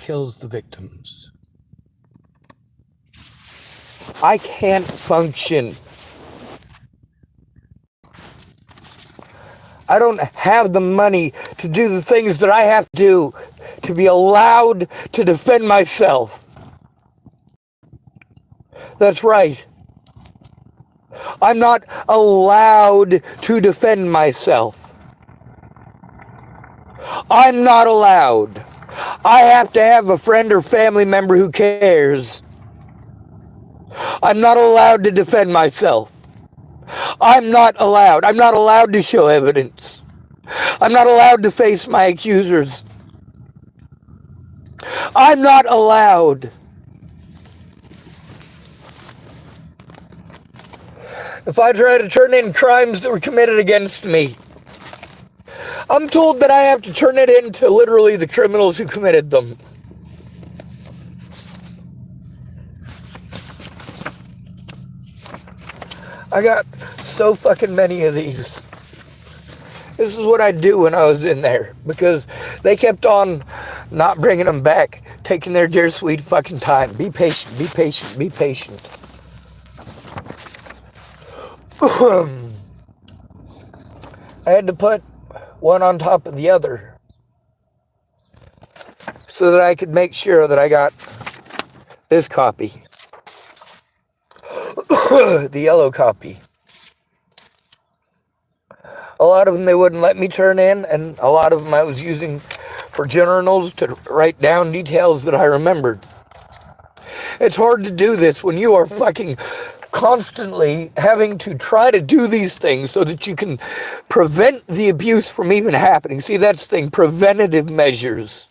kills the victims. I can't function. I don't have the money to do the things that I have to do to be allowed to defend myself. That's right. I'm not allowed to defend myself. I'm not allowed. I have to have a friend or family member who cares. I'm not allowed to defend myself. I'm not allowed. I'm not allowed to show evidence. I'm not allowed to face my accusers. I'm not allowed. If I try to turn in crimes that were committed against me, I'm told that I have to turn it in to literally the criminals who committed them. I got so fucking many of these. This is what I do when I was in there, because they kept on not bringing them back, taking their dear sweet fucking time. Be patient, be patient, be patient. I had to put one on top of the other so that I could make sure that I got this copy. The yellow copy. A lot of them they wouldn't let me turn in, and a lot of them I was using for journals to write down details that I remembered. It's hard to do this when you are fucking constantly having to try to do these things so that you can prevent the abuse from even happening. See, that's the thing, preventative measures.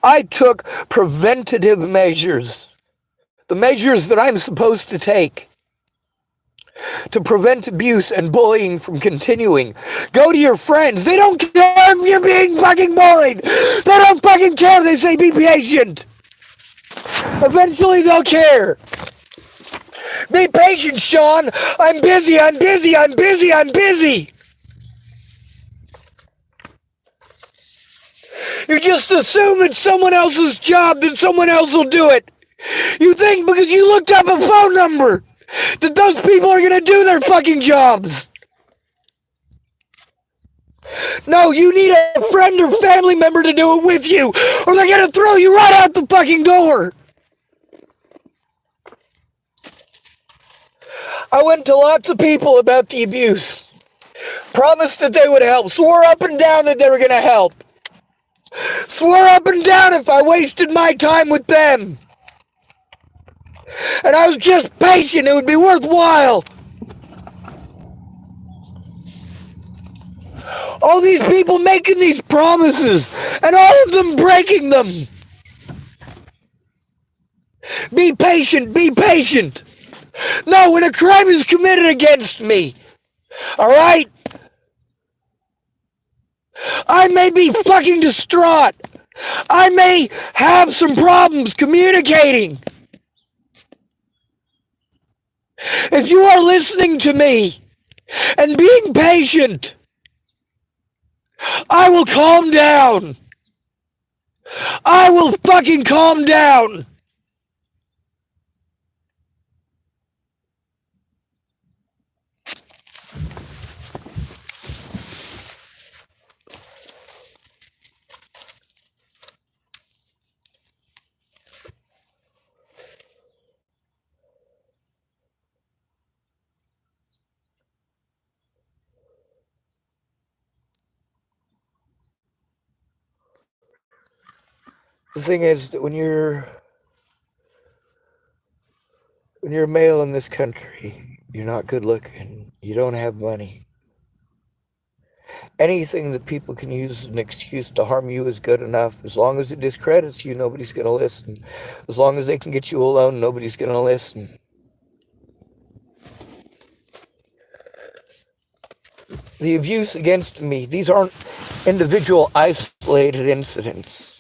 I took preventative measures, the measures that I'm supposed to take to prevent abuse and bullying from continuing. Go to your friends. They don't care if you're being fucking bullied. They don't fucking care. They say be patient. Eventually they'll care. Be patient, Sean. I'm busy, I'm busy, I'm busy, I'm busy. You just assume it's someone else's job that someone else will do it. You think because you looked up a phone number that those people are going to do their fucking jobs. No, you need a friend or family member to do it with you, or they're going to throw you right out the fucking door. I went to lots of people about the abuse. Promised that they would help. Swore up and down that they were going to help. Swore up and down if I wasted my time with them. And I was just patient. It would be worthwhile. All these people making these promises and all of them breaking them. Be patient, be patient. No, when a crime is committed against me, all right? I may be fucking distraught. I may have some problems communicating. If you are listening to me and being patient, I will calm down. I will fucking calm down. The thing is that when you're a male in this country, you're not good looking, you don't have money. Anything that people can use as an excuse to harm you is good enough. As long as it discredits you, nobody's going to listen. As long as they can get you alone, nobody's going to listen. The abuse against me, these aren't individual isolated incidents.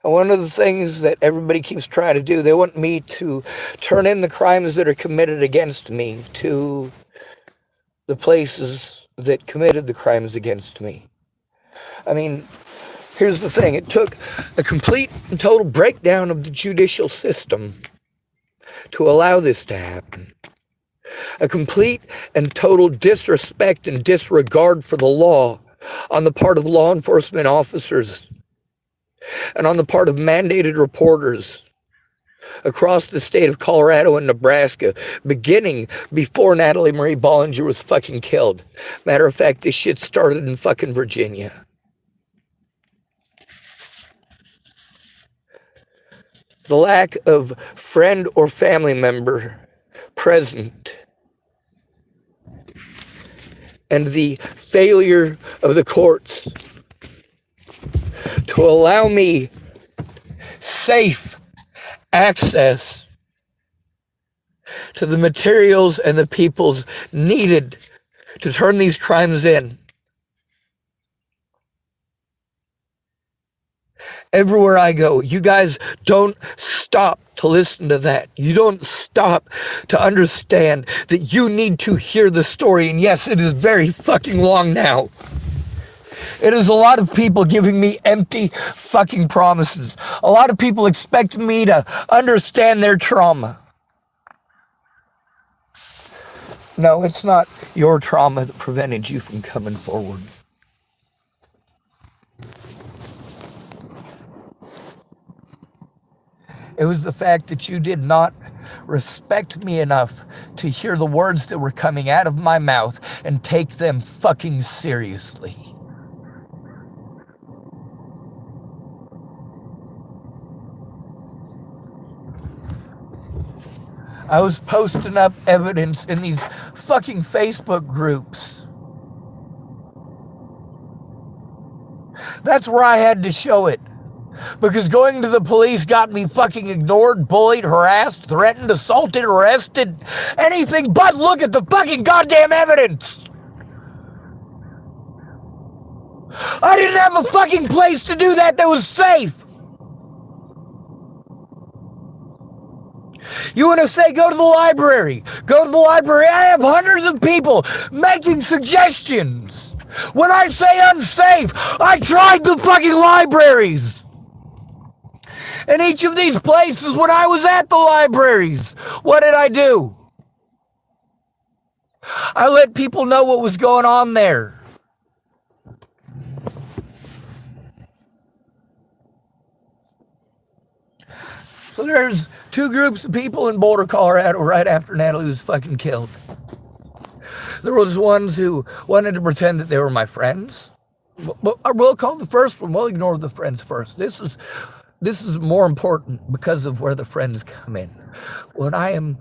And one of the things that everybody keeps trying to do, they want me to turn in the crimes that are committed against me to the places that committed the crimes against me. I mean, here's the thing. It took a complete and total breakdown of the judicial system to allow this to happen. A complete and total disrespect and disregard for the law on the part of law enforcement officers and on the part of mandated reporters across the state of Colorado and Nebraska, beginning before Natalie Marie Bollinger was fucking killed. Matter of fact, this shit started in fucking Virginia. The lack of friend or family member present and the failure of the courts to allow me safe access to the materials and the peoples needed to turn these crimes in. Everywhere I go, you guys don't stop to listen to that. You don't stop to understand that you need to hear the story. And yes, it is very fucking long now. It is a lot of people giving me empty fucking promises. A lot of people expecting me to understand their trauma. No, it's not your trauma that prevented you from coming forward. It was the fact that you did not respect me enough to hear the words that were coming out of my mouth and take them fucking seriously. I was posting up evidence in these fucking Facebook groups. That's where I had to show it. Because going to the police got me fucking ignored, bullied, harassed, threatened, assaulted, arrested, anything but look at the fucking goddamn evidence. I didn't have a fucking place to do that was safe. You want to say go to the library? Go to the library. I have hundreds of people making suggestions. When I say unsafe, I tried the fucking libraries. In each of these places, when I was at the libraries, what did I do? I let people know what was going on there. So there's two groups of people in Boulder, Colorado, right after Natalie was fucking killed. There was ones who wanted to pretend that they were my friends. We'll call the first one. We'll ignore the friends first. This is more important because of where the friends come in. When I am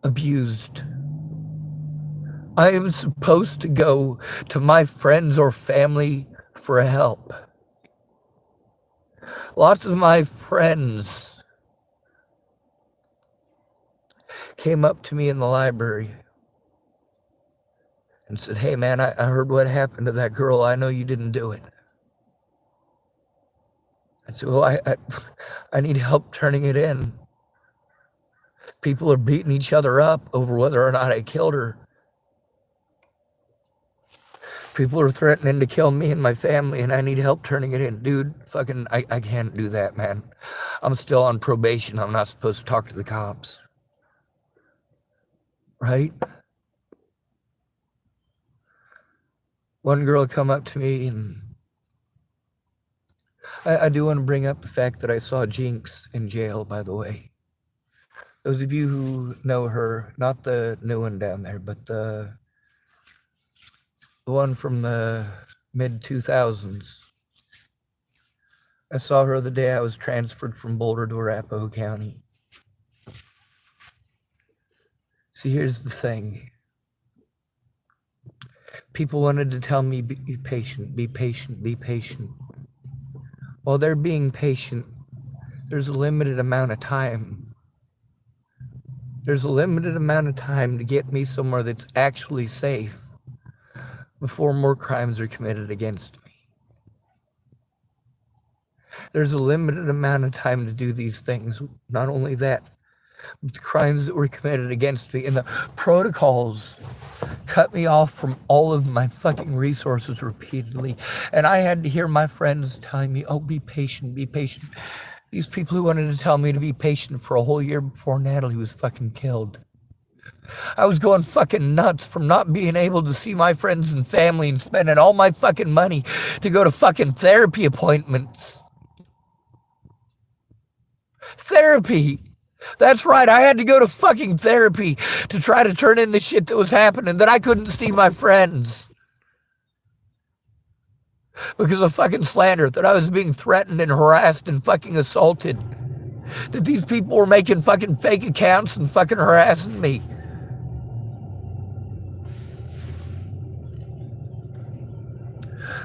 abused, I am supposed to go to my friends or family for help. Lots of my friends came up to me in the library and said, "Hey man, I heard what happened to that girl. I know you didn't do it." I said, "Well, I need help turning it in. People are beating each other up over whether or not I killed her. People are threatening to kill me and my family, and I need help turning it in." Dude, fucking, I can't do that, man. I'm still on probation. I'm not supposed to talk to the cops. Right? One girl come up to me, and I do want to bring up the fact that I saw Jinx in jail, by the way. Those of you who know her, not the new one down there, but the one from the mid-2000s. I saw her the day I was transferred from Boulder to Arapahoe County. See, here's the thing. People wanted to tell me, be patient, be patient, be patient. While they're being patient, there's a limited amount of time. There's a limited amount of time to get me somewhere that's actually safe before more crimes are committed against me. There's a limited amount of time to do these things. Not only that, but the crimes that were committed against me and the protocols cut me off from all of my fucking resources repeatedly. And I had to hear my friends telling me, oh, be patient, be patient. These people who wanted to tell me to be patient for a whole year before Natalie was fucking killed. I was going fucking nuts from not being able to see my friends and family and spending all my fucking money to go to fucking therapy appointments. Therapy. That's right, I had to go to fucking therapy to try to turn in the shit that was happening, that I couldn't see my friends. Because of fucking slander, that I was being threatened and harassed and fucking assaulted. That these people were making fucking fake accounts and fucking harassing me.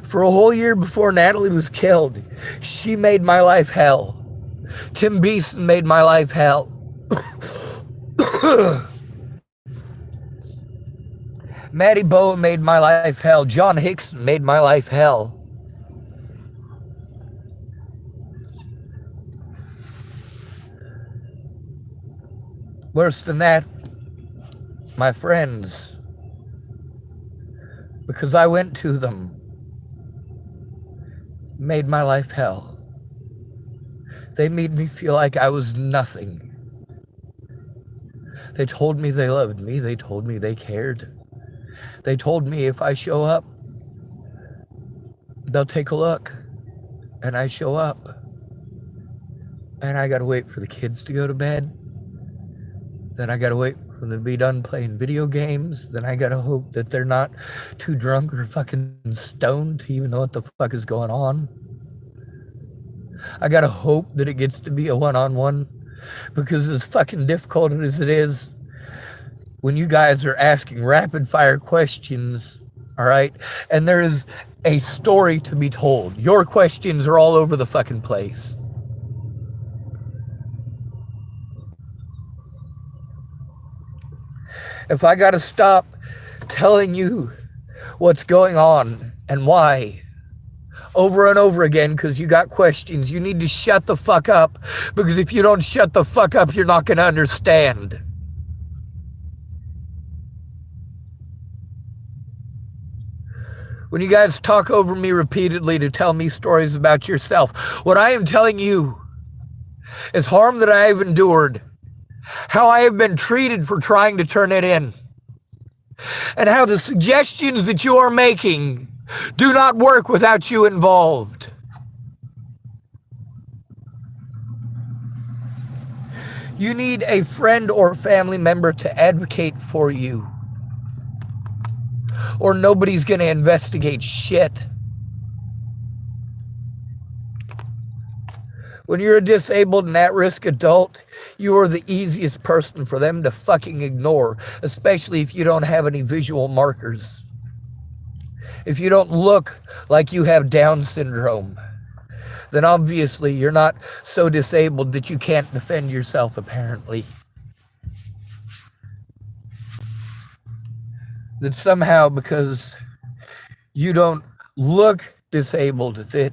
For a whole year before Natalie was killed, she made my life hell. Tim Beeson made my life hell. Maddie Bowen made my life hell. John Hickson made my life hell. Worse than that, my friends, because I went to them, made my life hell. They made me feel like I was nothing. They told me they loved me. They told me they cared. They told me if I show up, they'll take a look. And I show up. And I gotta wait for the kids to go to bed. Then I gotta wait for them to be done playing video games. Then I gotta hope that they're not too drunk or fucking stoned to even know what the fuck is going on. I gotta hope that it gets to be a one-on-one, because as fucking difficult as it is, when you guys are asking rapid-fire questions, all right, and there is a story to be told. Your questions are all over the fucking place. If I gotta stop telling you what's going on and why over and over again because you got questions, you need to shut the fuck up, because if you don't shut the fuck up, you're not gonna understand. When you guys talk over me repeatedly to tell me stories about yourself, what I am telling you is harm that I have endured, how I have been treated for trying to turn it in, and how the suggestions that you are making do not work without you involved. You need a friend or family member to advocate for you, or nobody's going to investigate shit. When you're a disabled and at-risk adult, you are the easiest person for them to fucking ignore, especially if you don't have any visual markers. If you don't look like you have Down syndrome, then obviously you're not so disabled that you can't defend yourself, apparently. That somehow, because you don't look disabled, that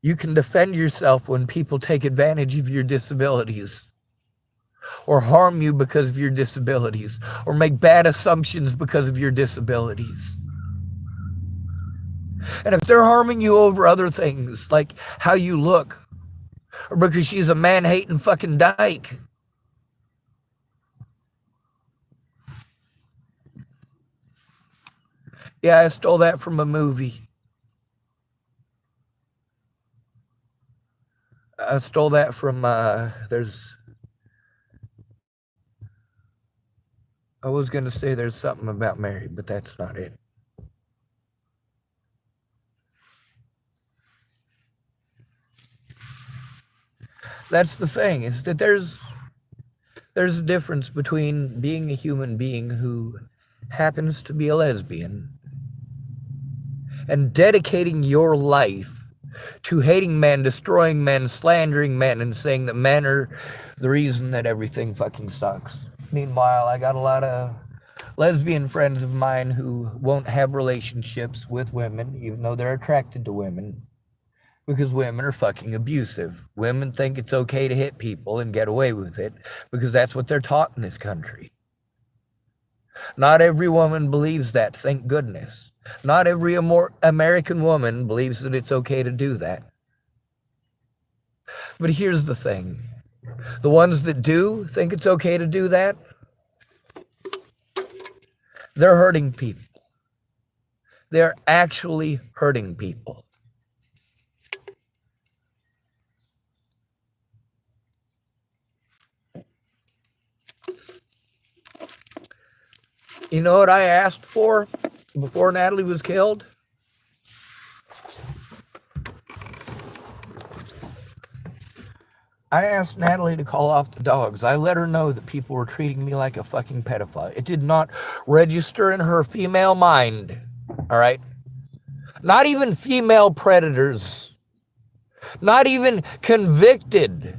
you can defend yourself when people take advantage of your disabilities, or harm you because of your disabilities, or make bad assumptions because of your disabilities. And if they're harming you over other things, like how you look, or because she's a man-hating fucking dyke, yeah, I stole that from a movie. I stole that from, I was going to say there's something about Mary, but that's not it. That's the thing, is that there's a difference between being a human being who happens to be a lesbian and dedicating your life to hating men, destroying men, slandering men, and saying that men are the reason that everything fucking sucks. Meanwhile, I got a lot of lesbian friends of mine who won't have relationships with women, even though they're attracted to women, because women are fucking abusive. Women think it's okay to hit people and get away with it because that's what they're taught in this country. Not every woman believes that, thank goodness. Not every American woman believes that it's okay to do that. But here's the thing. The ones that do think it's okay to do that, they're hurting people. They're actually hurting people. You know what I asked for before Natalie was killed? I asked Natalie to call off the dogs. I let her know that people were treating me like a fucking pedophile. It did not register in her female mind. All right? Not even female predators. Not even convicted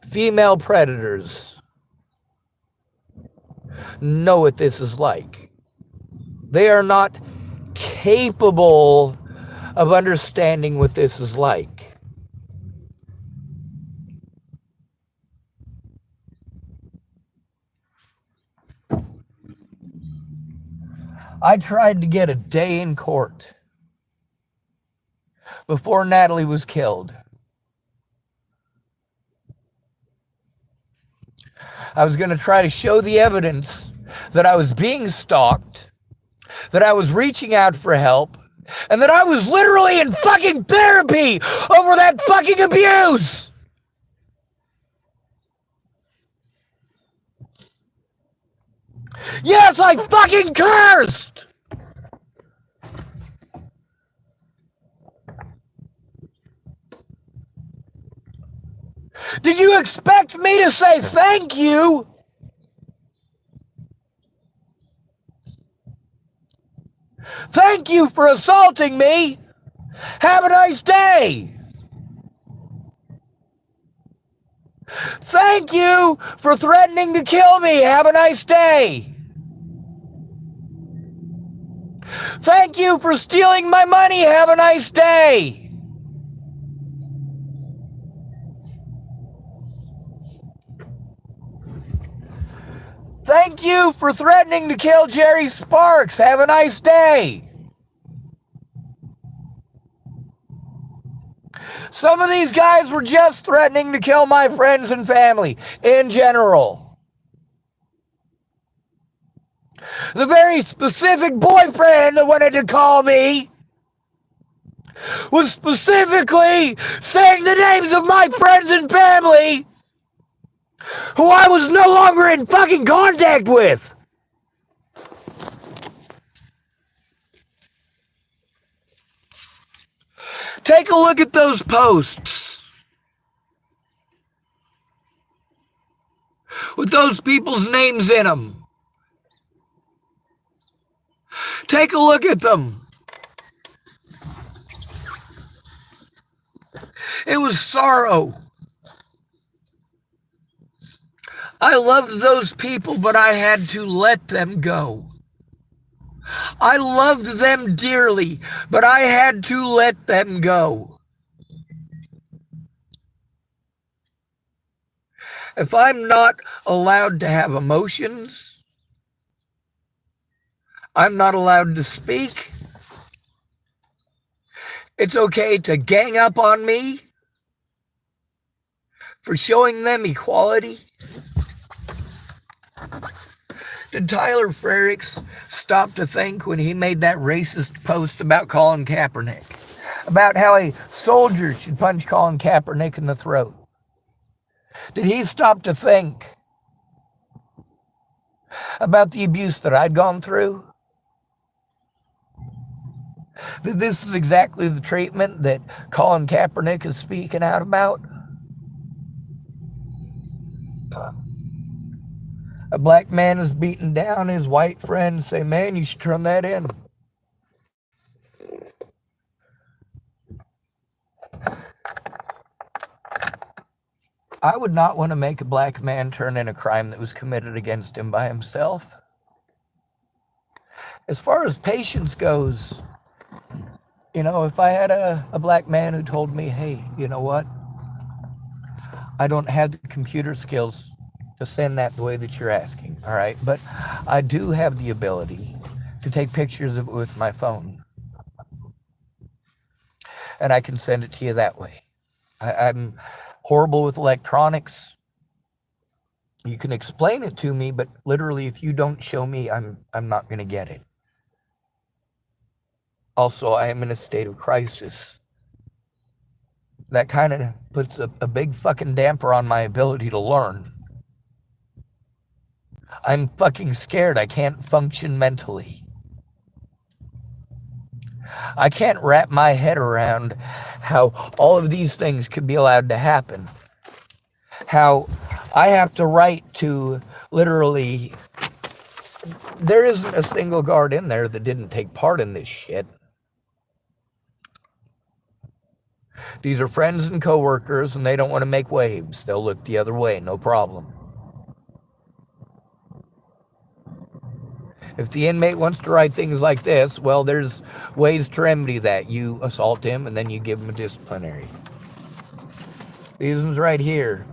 female predators know what this is like. They are not capable of understanding what this is like. I tried to get a day in court before Natalie was killed. I was going to try to show the evidence that I was being stalked, that I was reaching out for help, and that I was literally in fucking therapy over that fucking abuse. Yes, I fucking cursed! Did you expect me to say thank you? Thank you for assaulting me. Have a nice day. Thank you for threatening to kill me. Have a nice day. Thank you for stealing my money. Have a nice day. Thank you for threatening to kill Jerry Sparks. Have a nice day. Some of these guys were just threatening to kill my friends and family in general. The very specific boyfriend that wanted to call me was specifically saying the names of my friends and family who I was no longer in fucking contact with. Take a look at those posts with those people's names in them. Take a look at them. It was sorrow. I loved those people, but I had to let them go. I loved them dearly, but I had to let them go. If I'm not allowed to have emotions, I'm not allowed to speak. It's okay to gang up on me for showing them equality. Did Tyler Frericks stop to think when he made that racist post about Colin Kaepernick? About how a soldier should punch Colin Kaepernick in the throat? Did he stop to think about the abuse that I'd gone through? That this is exactly the treatment that Colin Kaepernick is speaking out about? A black man is beating down his white friend and say, man, you should turn that in. I would not want to make a black man turn in a crime that was committed against him by himself. As far as patience goes, you know, if I had a black man who told me, hey, you know what? I don't have the computer skills to send that the way that you're asking, all right? But I do have the ability to take pictures of it with my phone, and I can send it to you that way. I'm horrible with electronics. You can explain it to me, but literally, if you don't show me, I'm not going to get it. Also, I am in a state of crisis. That kind of puts a big fucking damper on my ability to learn. I'm fucking scared. I can't function mentally. I can't wrap my head around how all of these things could be allowed to happen. How I have to write to literally, there isn't a single guard in there that didn't take part in this shit. These are friends and coworkers, and they don't want to make waves. They'll look the other way, no problem. If the inmate wants to write things like this, well, there's ways to remedy that. You assault him, and then you give him a disciplinary. These ones right here.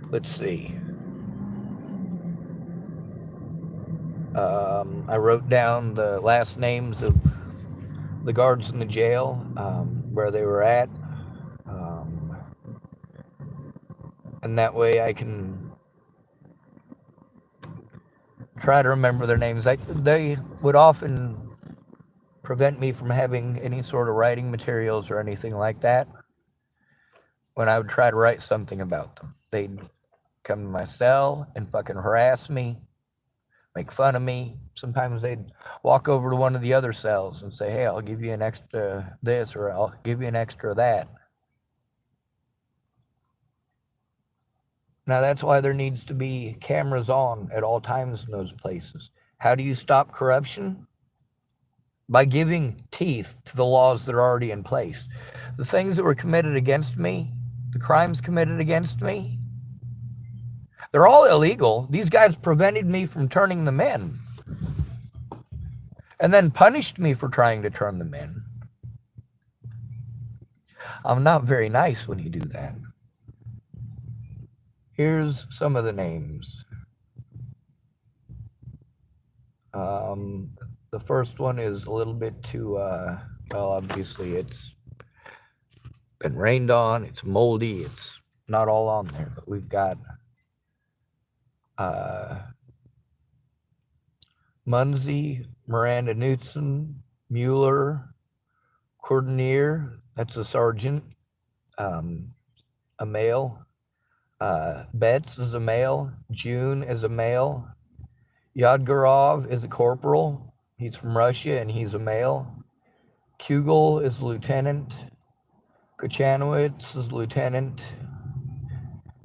Let's see. I wrote down the last names of the guards in the jail, where they were at. And that way I can try to remember their names. They would often prevent me from having any sort of writing materials or anything like that when I would try to write something about them. They'd come to my cell and fucking harass me, make fun of me. Sometimes they'd walk over to one of the other cells and say, hey, I'll give you an extra this, or I'll give you an extra that. Now, that's why there needs to be cameras on at all times in those places. How do you stop corruption? By giving teeth to the laws that are already in place. The things that were committed against me, the crimes committed against me, they're all illegal. These guys prevented me from turning them in, and then punished me for trying to turn them in. I'm not very nice when you do that. Here's some of the names. The first one is a little bit too, well, obviously it's been rained on, it's moldy, it's not all on there, but we've got Munsey, Miranda Knudsen, Mueller, Cordonier, that's a sergeant, a male. Betts is a male. June is a male. Yadgarov is a corporal. He's from Russia and he's a male. Kugel is a lieutenant. Kochanowicz is a lieutenant.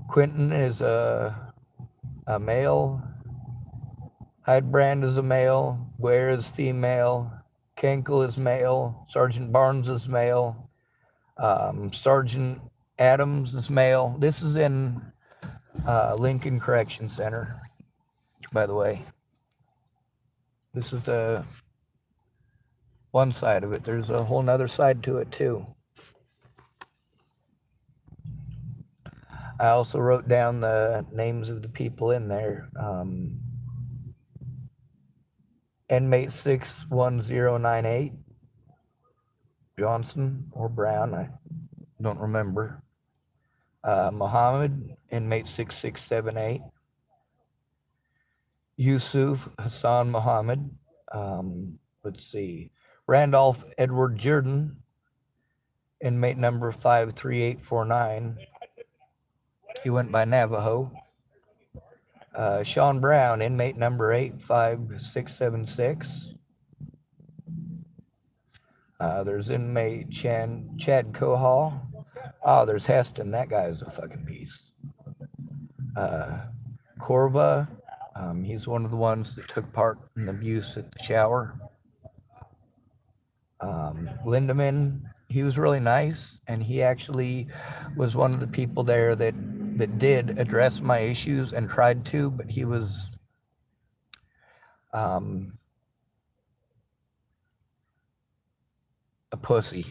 Quinton is a male. Heidbrand is a male. Ware is female. Kenkel is male. Sergeant Barnes is male. Sergeant Adams is male. This is in Lincoln Correction Center, by the way. This is the one side of it. There's a whole nother side to it, too. I also wrote down the names of the people in there. Inmate 61098, Johnson or Brown, I don't remember. Muhammad, inmate 6678. Yusuf Hassan Muhammad. Let's see. Randolph Edward Jordan, inmate number 53849. He went by Navajo. Sean Brown, inmate number 85676. There's inmate Chad Kohal. Oh, there's Heston. That guy's a fucking piece. Corva. He's one of the ones that took part in abuse at the shower. Lindemann, he was really nice, and he actually was one of the people there that did address my issues and tried to, but he was a pussy.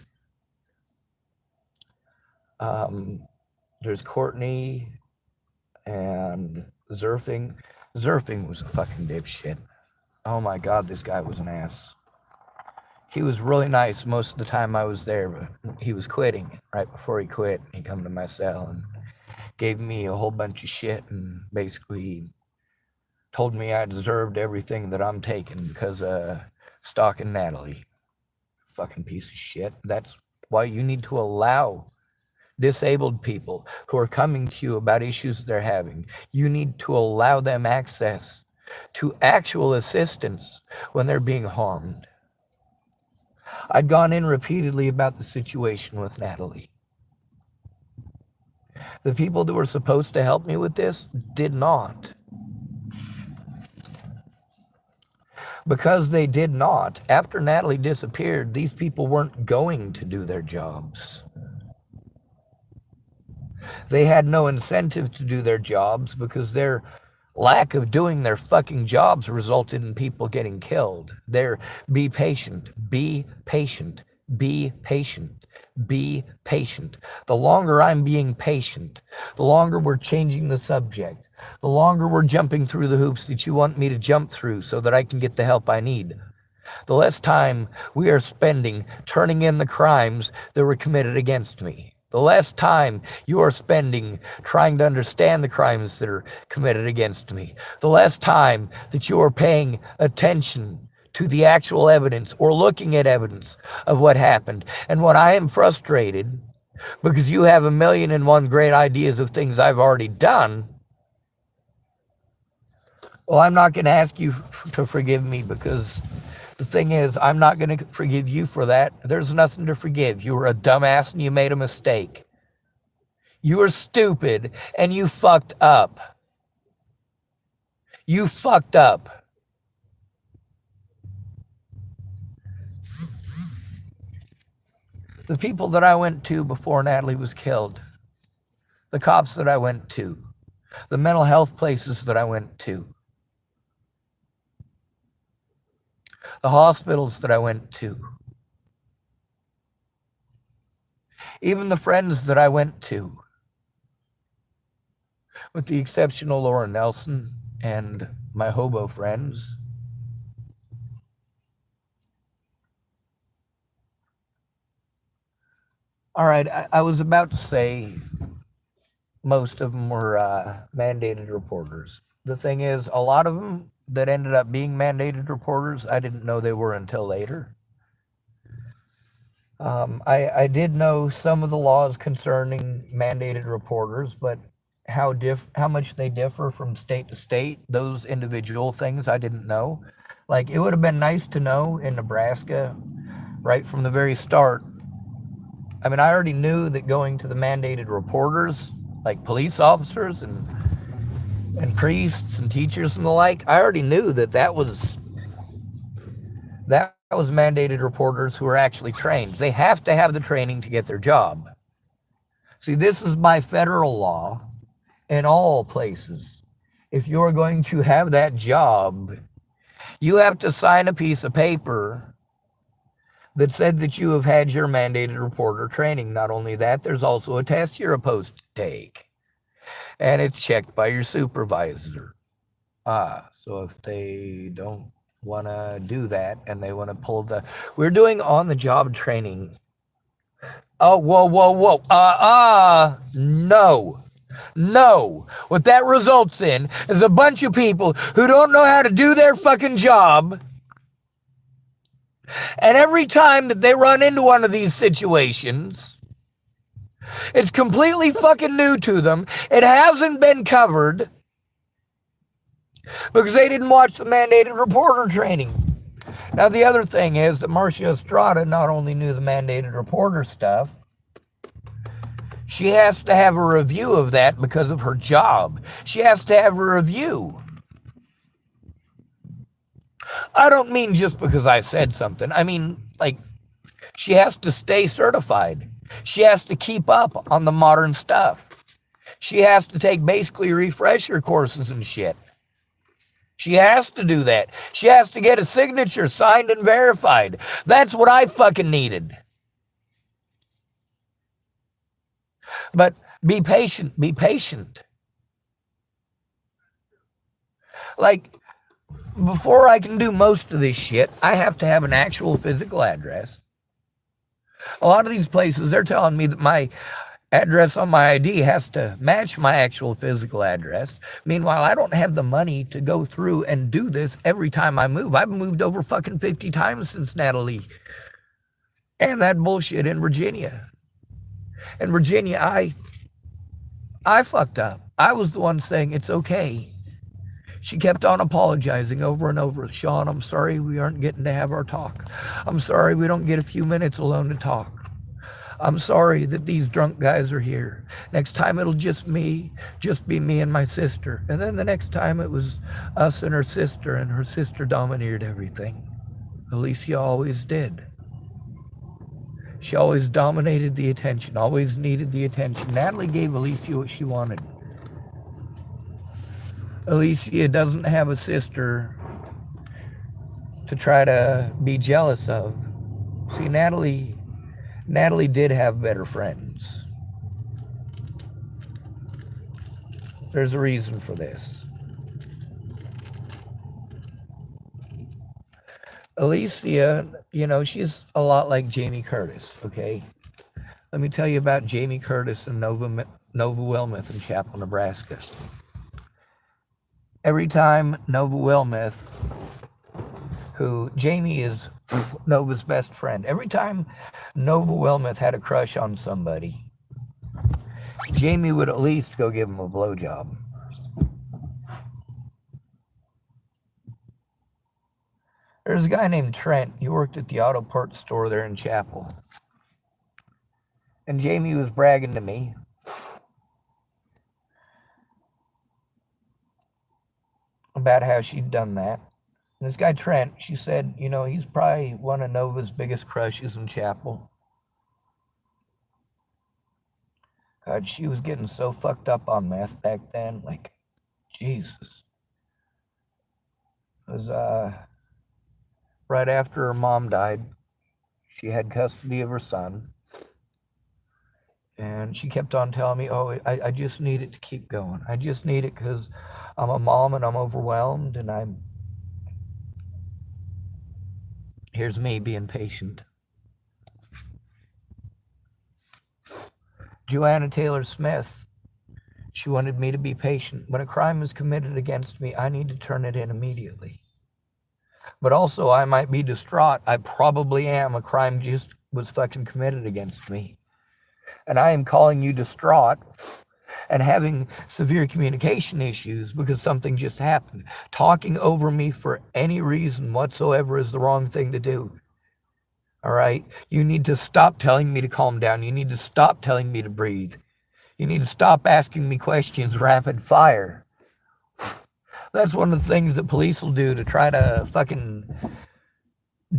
There's Courtney and Zerfing. Zerfing was a fucking dipshit. Oh my god, this guy was an ass. He was really nice most of the time I was there, but he was quitting. Right before he quit, he come to my cell and gave me a whole bunch of shit and basically told me I deserved everything that I'm taking because stalking Natalie. Fucking piece of shit. That's why you need to allow disabled people who are coming to you about issues they're having. You need to allow them access to actual assistance when they're being harmed. I'd gone in repeatedly about the situation with Natalie. The people that were supposed to help me with this did not. Because they did not, after Natalie disappeared, these people weren't going to do their jobs. They had no incentive to do their jobs because their lack of doing their fucking jobs resulted in people getting killed. Be patient, be patient, be patient, be patient. The longer I'm being patient, the longer we're changing the subject, the longer we're jumping through the hoops that you want me to jump through so that I can get the help I need, the less time we are spending turning in the crimes that were committed against me. The less time you are spending trying to understand the crimes that are committed against me. The less time that you are paying attention to the actual evidence or looking at evidence of what happened. And when I am frustrated because you have 1,000,001 great ideas of things I've already done, well, I'm not going to ask you to forgive me because the thing is, I'm not going to forgive you for that. There's nothing to forgive. You were a dumbass and you made a mistake. You were stupid and you fucked up. You fucked up. The people that I went to before Natalie was killed, the cops that I went to, the mental health places that I went to, the hospitals that I went to, even the friends that I went to, with the exception of Laura Nelson and my hobo friends. All right, I was about to say most of them were mandated reporters. The thing is, a lot of them that ended up being mandated reporters, I didn't know they were until later. I did know some of the laws concerning mandated reporters, but how much they differ from state to state, those individual things I didn't know. Like, it would have been nice to know in Nebraska right from the very start. I mean, I already knew that going to the mandated reporters, like police officers and priests and teachers and the like, I already knew that was mandated reporters who are actually trained. They have to have the training to get their job. See, this is by federal law in all places. If you're going to have that job, you have to sign a piece of paper that said that you have had your mandated reporter training. Not only that, there's also a test you're supposed to take, and it's checked by your supervisor. So if they don't want to do that and they want to pull we're doing on-the-job training. Oh, whoa. No. What that results in is a bunch of people who don't know how to do their fucking job. And every time that they run into one of these situations, it's completely fucking new to them. It hasn't been covered because they didn't watch the mandated reporter training. Now, the other thing is that Marcia Estrada not only knew the mandated reporter stuff, she has to have a review of that because of her job. She has to have a review. I don't mean just because I said something. I mean, like, she has to stay certified. She has to keep up on the modern stuff. She has to take basically refresher courses and shit. She has to do that. She has to get a signature signed and verified. That's what I fucking needed. But be patient, be patient. Like, before I can do most of this shit, I have to have an actual physical address. A lot of these places, they're telling me that my address on my ID has to match my actual physical address. Meanwhile, I don't have the money to go through and do this every time I move. I've moved over fucking 50 times since Natalie and that bullshit in Virginia. In Virginia, I fucked up. I was the one saying it's okay. She kept on apologizing over and over. Sean, I'm sorry we aren't getting to have our talk. I'm sorry we don't get a few minutes alone to talk. I'm sorry that these drunk guys are here. Next time it'll just be me and my sister. And then the next time it was us and her sister dominated everything. Alicia always did. She always dominated the attention, always needed the attention. Natalie gave Alicia what she wanted. Alicia doesn't have a sister to try to be jealous of. See, Natalie did have better friends. There's a reason for this. Alicia, she's a lot like Jamie Curtis, okay? Let me tell you about Jamie Curtis in Nova Wilmeth in Chapel, Nebraska. Every time Nova Wilmeth, who Jamie is Nova's best friend, every time Nova Wilmeth had a crush on somebody, Jamie would at least go give him a blowjob. There's a guy named Trent. He worked at the auto parts store there in Chapel. And Jamie was bragging to me about how she'd done that. And this guy Trent, she said, he's probably one of Nova's biggest crushes in Chapel. God, she was getting so fucked up on meth back then. Like, Jesus. It was right after her mom died. She had custody of her son. And she kept on telling me, I just need it to keep going. I just need it because I'm a mom and I'm overwhelmed and here's me being patient. Joanna Taylor Smith, she wanted me to be patient. When a crime is committed against me, I need to turn it in immediately. But also, I might be distraught. I probably am. A crime just was fucking committed against me. And I am calling you distraught and having severe communication issues because something just happened. Talking over me for any reason whatsoever is the wrong thing to do. All right? You need to stop telling me to calm down. You need to stop telling me to breathe. You need to stop asking me questions rapid fire. That's one of the things that police will do to try to fucking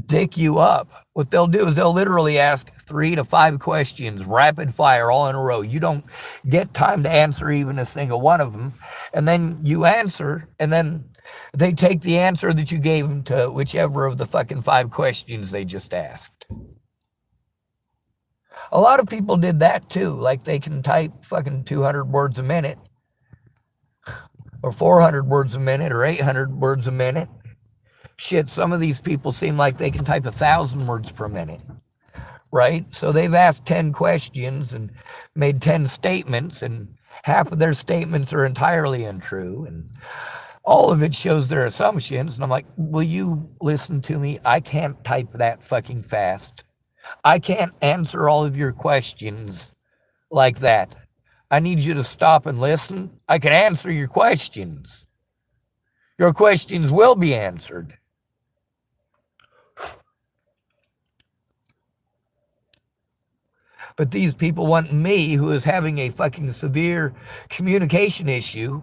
dick you up. What they'll do is they'll literally ask 3 to 5 questions, rapid fire, all in a row. You don't get time to answer even a single one of them. And then you answer, and then they take the answer that you gave them to whichever of the fucking 5 questions they just asked. A lot of people did that too. Like they can type fucking 200 words a minute, or 400 words a minute, or 800 words a minute. Shit, some of these people seem like they can type 1,000 words per minute, right? So they've asked 10 questions and made 10 statements, and half of their statements are entirely untrue, and all of it shows their assumptions. And I'm like, will you listen to me? I can't type that fucking fast. I can't answer all of your questions like that. I need you to stop and listen. I can answer your questions. Your questions will be answered. But these people want me, who is having a fucking severe communication issue,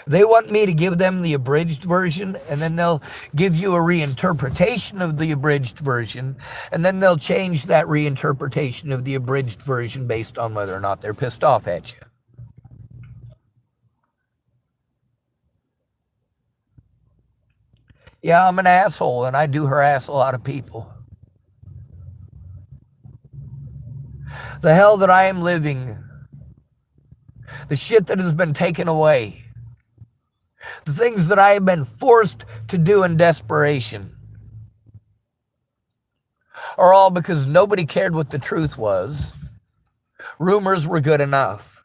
they want me to give them the abridged version, and then they'll give you a reinterpretation of the abridged version, and then they'll change that reinterpretation of the abridged version based on whether or not they're pissed off at you. Yeah, I'm an asshole, and I do harass a lot of people. The hell that I am living, the shit that has been taken away, the things that I have been forced to do in desperation, are all because nobody cared what the truth was. Rumors were good enough.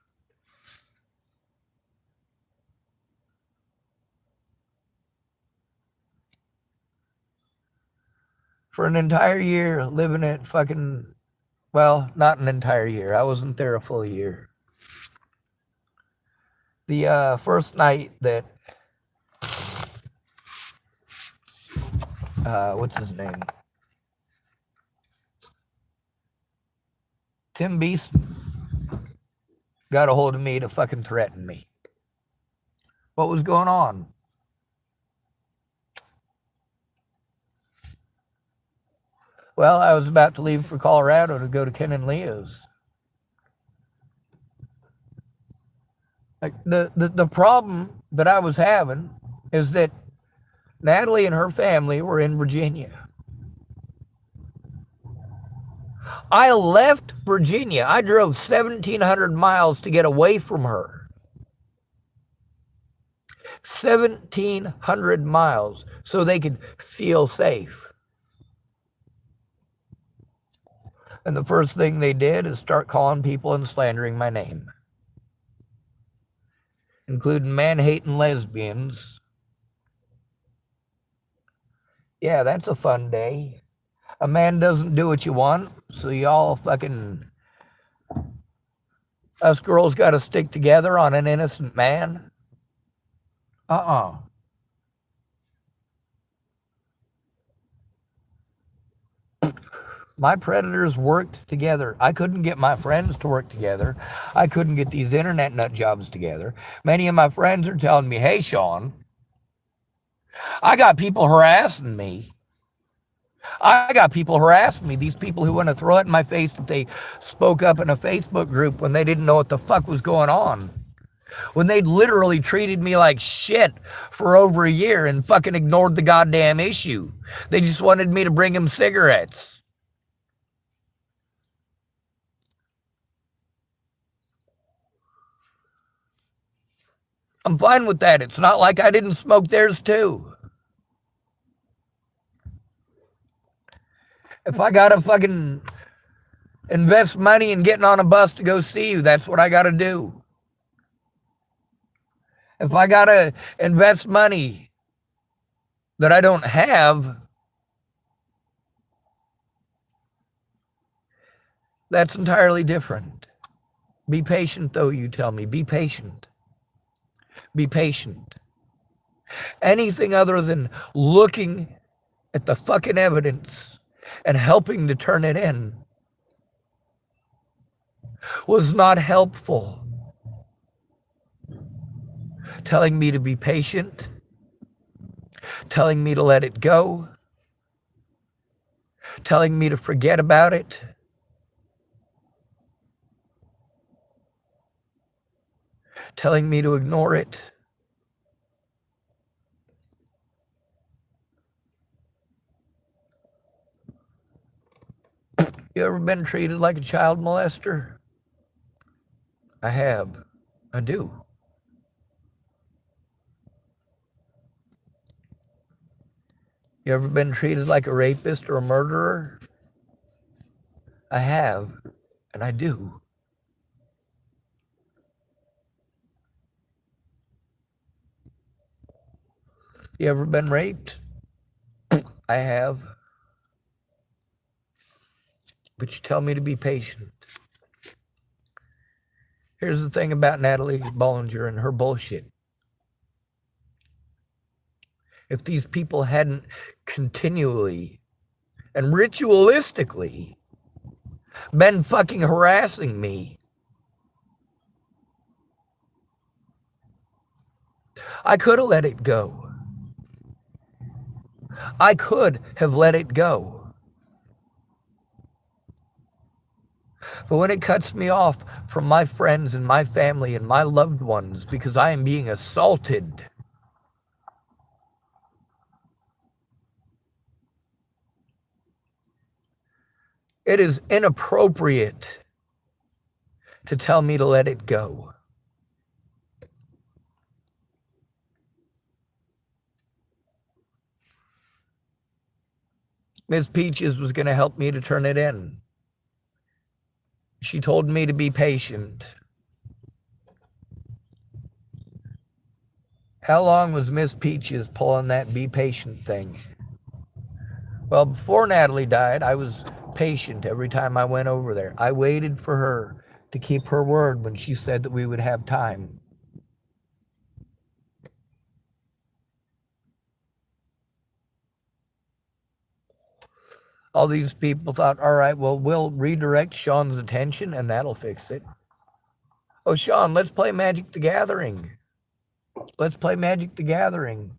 For an entire year, living it fucking, well, not an entire year. I wasn't there a full year. The first night that, what's his name? Tim Beeson got a hold of me to fucking threaten me. What was going on? Well, I was about to leave for Colorado to go to Ken and Leo's. Like the problem that I was having is that Natalie and her family were in Virginia. I left Virginia. I drove 1,700 miles to get away from her. 1,700 miles so they could feel safe. And the first thing they did is start calling people and slandering my name, including man-hating lesbians. Yeah, that's a fun day. A man doesn't do what you want, so y'all fucking... Us girls got to stick together on an innocent man? My predators worked together. I couldn't get my friends to work together. I couldn't get these internet nut jobs together. Many of my friends are telling me, hey, Sean, I got people harassing me. These people who want to throw it in my face that they spoke up in a Facebook group when they didn't know what the fuck was going on. When they'd literally treated me like shit for over a year and fucking ignored the goddamn issue. They just wanted me to bring them cigarettes. I'm fine with that. It's not like I didn't smoke theirs too. If I gotta fucking invest money in getting on a bus to go see you, that's what I gotta do. If I gotta invest money that I don't have, that's entirely different. Be patient, though, you tell me. Be patient. Be patient. Anything other than looking at the fucking evidence and helping to turn it in was not helpful. Telling me to be patient, telling me to let it go, telling me to forget about it. Telling me to ignore it. You ever been treated like a child molester? I have. I do. You ever been treated like a rapist or a murderer? I have, and I do. You ever been raped? I have. But you tell me to be patient. Here's the thing about Natalie Bollinger and her bullshit. If these people hadn't continually and ritualistically been fucking harassing me, I could have let it go. I could have let it go. But when it cuts me off from my friends and my family and my loved ones because I am being assaulted, it is inappropriate to tell me to let it go. Miss Peaches was going to help me to turn it in. She told me to be patient. How long was Miss Peaches pulling that be patient thing? Well, before Natalie died, I was patient every time I went over there. I waited for her to keep her word when she said that we would have time. All these people thought, all right, well, we'll redirect Sean's attention and that'll fix it. Oh, Sean, let's play Magic the Gathering. Let's play Magic the Gathering.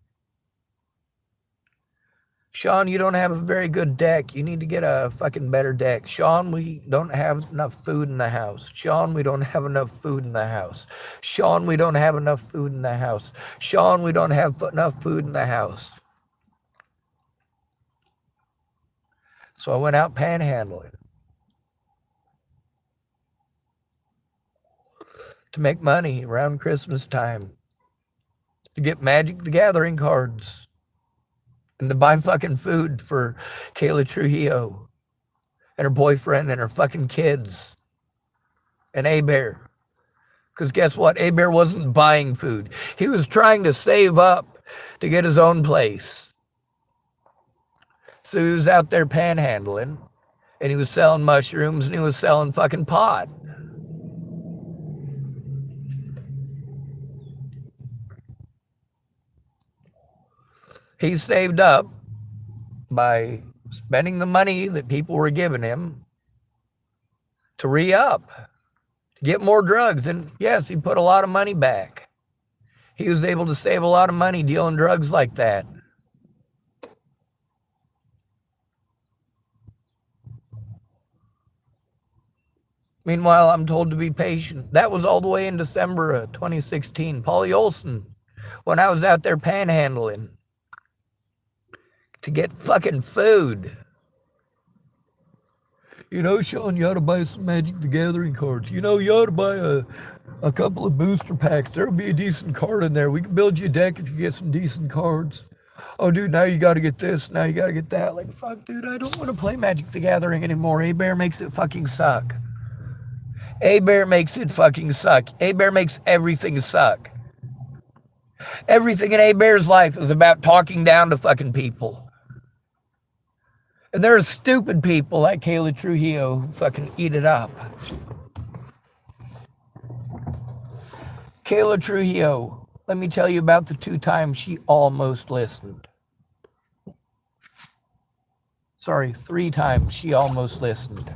Sean, you don't have a very good deck. You need to get a fucking better deck. Sean, we don't have enough food in the house. Sean, we don't have enough food in the house. Sean, we don't have enough food in the house. Sean, we don't have enough food in the house. So I went out panhandling to make money around Christmas time, to get Magic the Gathering cards, and to buy fucking food for Kayla Trujillo and her boyfriend and her fucking kids and A-Bear. Because guess what? A-Bear wasn't buying food. He was trying to save up to get his own place. So he was out there panhandling, and he was selling mushrooms, and he was selling fucking pot. He saved up by spending the money that people were giving him to re-up, to get more drugs. And yes, he put a lot of money back. He was able to save a lot of money dealing drugs like that. Meanwhile, I'm told to be patient. That was all the way in December of 2016. Paulie Olson, when I was out there panhandling to get fucking food. You know, Sean, you ought to buy some Magic the Gathering cards. You know, you ought to buy a couple of booster packs. There'll be a decent card in there. We can build you a deck if you get some decent cards. Oh, dude, now you got to get this. Now you got to get that. Like, fuck, dude, I don't want to play Magic the Gathering anymore. A-Bear makes it fucking suck. A-Bear makes it fucking suck. A-Bear makes everything suck. Everything in A-Bear's life is about talking down to fucking people. And there are stupid people like Kayla Trujillo who fucking eat it up. Kayla Trujillo, let me tell you about the 2 times she almost listened. Sorry, 3 times she almost listened.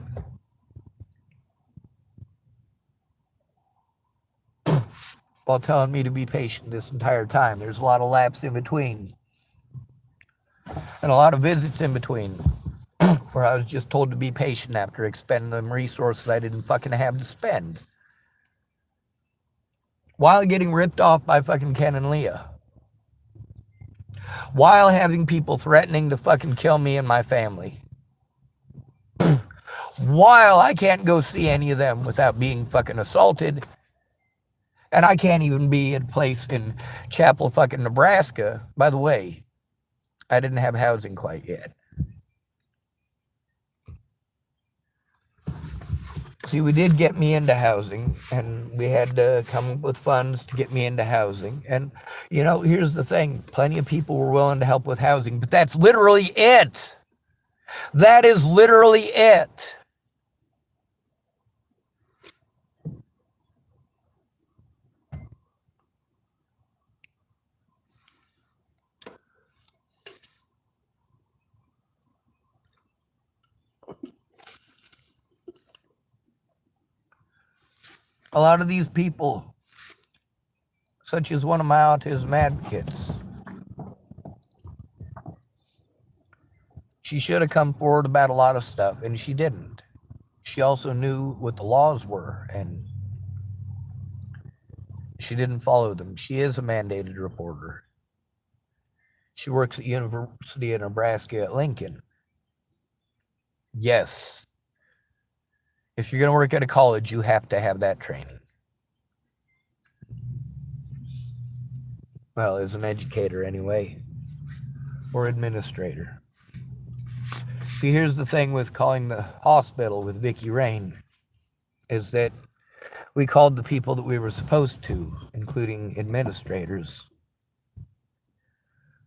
While telling me to be patient this entire time. There's a lot of laps in between. And a lot of visits in between. Where I was just told to be patient after expending them resources I didn't fucking have to spend. While getting ripped off by fucking Ken and Leah. While having people threatening to fucking kill me and my family. While I can't go see any of them without being fucking assaulted. And I can't even be at a place in Chapel, fucking Nebraska. By the way, I didn't have housing quite yet. See, we did get me into housing, and we had to come up with funds to get me into housing. And, you know, here's the thing. Plenty of people were willing to help with housing, but that's literally it. That is literally it. A lot of these people, such as one of my autism advocates, she should have come forward about a lot of stuff, and she didn't. She also knew what the laws were, and she didn't follow them. She is a mandated reporter. She works at University of Nebraska at Lincoln. Yes. If you're going to work at a college, you have to have that training. Well, as an educator anyway, or administrator. See, here's the thing with calling the hospital with Vicky Rain, is that we called the people that we were supposed to, including administrators.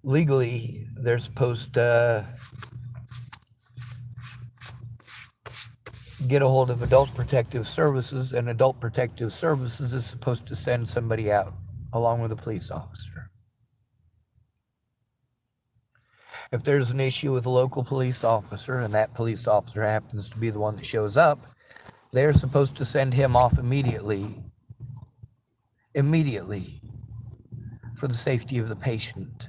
Legally, they're supposed to get a hold of Adult Protective Services, and Adult Protective Services is supposed to send somebody out along with a police officer. If there's an issue with a local police officer and that police officer happens to be the one that shows up, they're supposed to send him off immediately for the safety of the patient.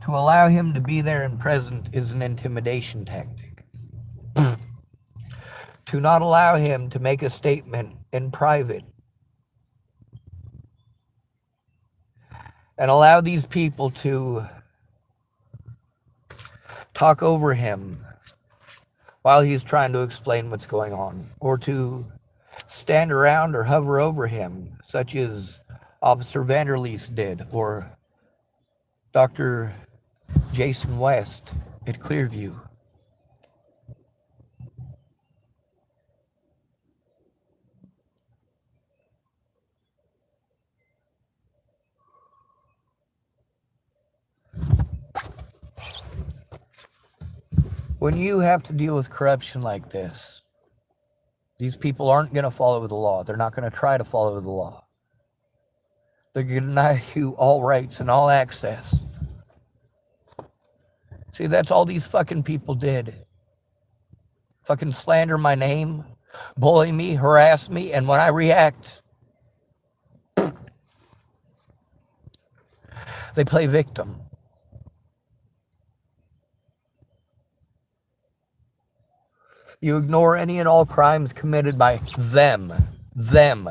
To allow him to be there and present is an intimidation tactic. To not allow him to make a statement in private and allow these people to talk over him while he's trying to explain what's going on, or to stand around or hover over him, such as Officer Vanderleest did, or Dr. Jason West at Clearview. When you have to deal with corruption like this, these people aren't going to follow the law. They're not going to try to follow the law. They're going to deny you all rights and all access. See, that's all these fucking people did. Fucking slander my name, bully me, harass me, and when I react, they play victim. You ignore any and all crimes committed by them. Them.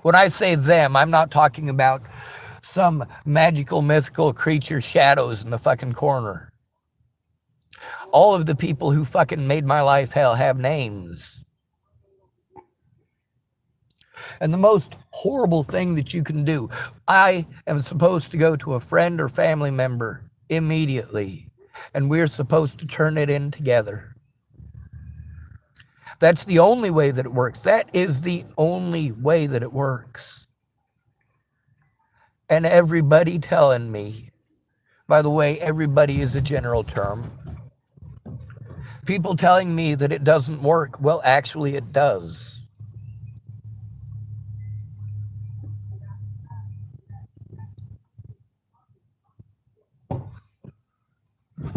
When I say them, I'm not talking about some magical, mythical creature shadows in the fucking corner. All of the people who fucking made my life hell have names. And the most horrible thing that you can do, I am supposed to go to a friend or family member immediately, and we're supposed to turn it in together. That's the only way that it works. That is the only way that it works. And everybody telling me, by the way, everybody is a general term. People telling me that it doesn't work. Well, actually it does.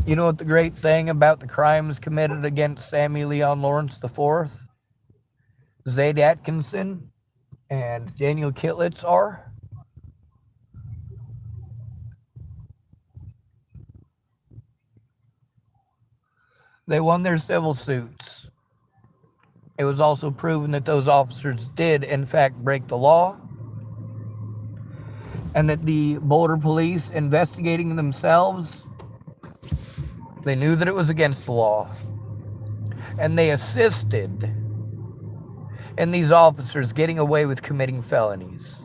You know what the great thing about the crimes committed against Sammy Leon Lawrence IV, Zaid Atkinson, and Daniel Kitlitz are? They won their civil suits. It was also proven that those officers did, in fact, break the law, and that the Boulder police investigating themselves, they knew that it was against the law, and they assisted in these officers getting away with committing felonies.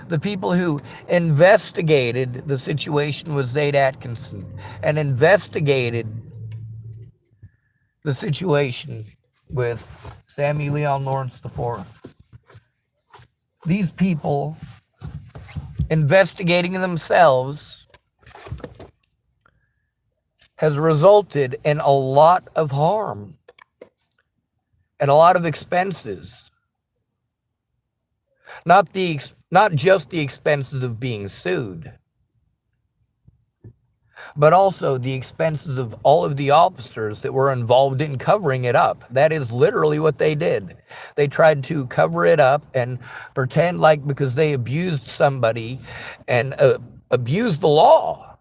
The people who investigated the situation with Zaid Atkinson and investigated the situation with Sammy Leon Lawrence IV, these people investigating themselves has resulted in a lot of harm and a lot of expenses. Not just the expenses of being sued, but also the expenses of all of the officers that were involved in covering it up. That is literally what they did. They tried to cover it up and pretend like because they abused somebody and abused the law,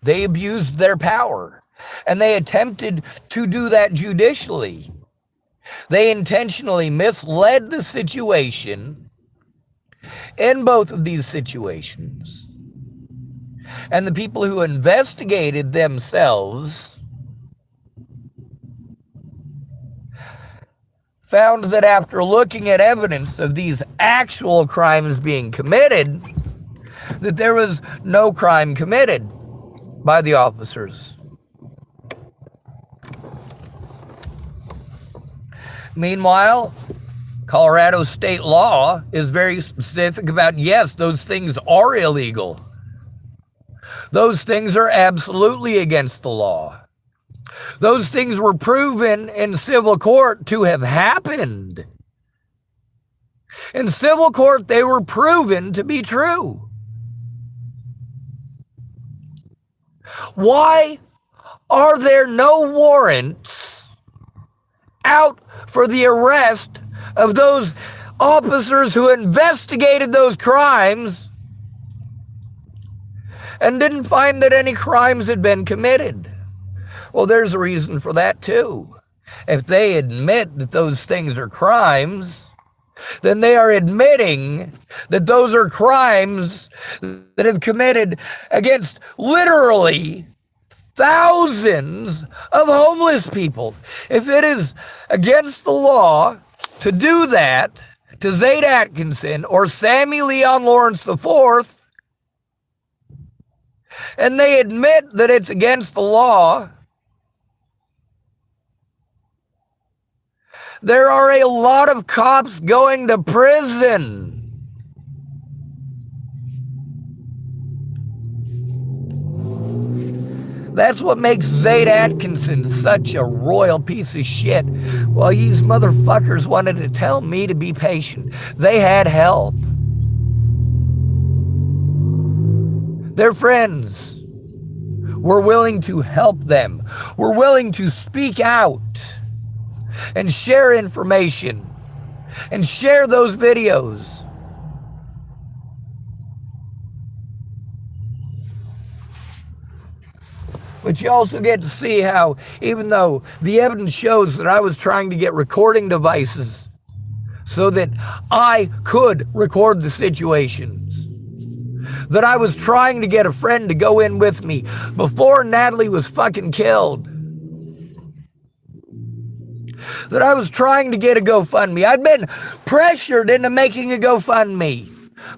they abused their power, and they attempted to do that judicially. They intentionally misled the situation in both of these situations. And the people who investigated themselves found that after looking at evidence of these actual crimes being committed, that there was no crime committed by the officers. Meanwhile, Colorado state law is very specific about, yes, those things are illegal. Those things are absolutely against the law. Those things were proven in civil court to have happened. In civil court, they were proven to be true. Why are there no warrants out for the arrest of those officers who investigated those crimes and didn't find that any crimes had been committed? Well, there's a reason for that too. If they admit that those things are crimes, then they are admitting that those are crimes that have committed against literally thousands of homeless people. If it is against the law to do that to Zaid Atkinson or Sammy Leon Lawrence IV, and they admit that it's against the law, there are a lot of cops going to prison. That's what makes Zaid Atkinson such a royal piece of shit. Well, these motherfuckers wanted to tell me to be patient. They had help. Their friends were willing to help them, were willing to speak out and share information and share those videos. But you also get to see how, even though the evidence shows that I was trying to get recording devices so that I could record the situations, that I was trying to get a friend to go in with me before Natalie was fucking killed, that I was trying to get a GoFundMe. I'd been pressured into making a GoFundMe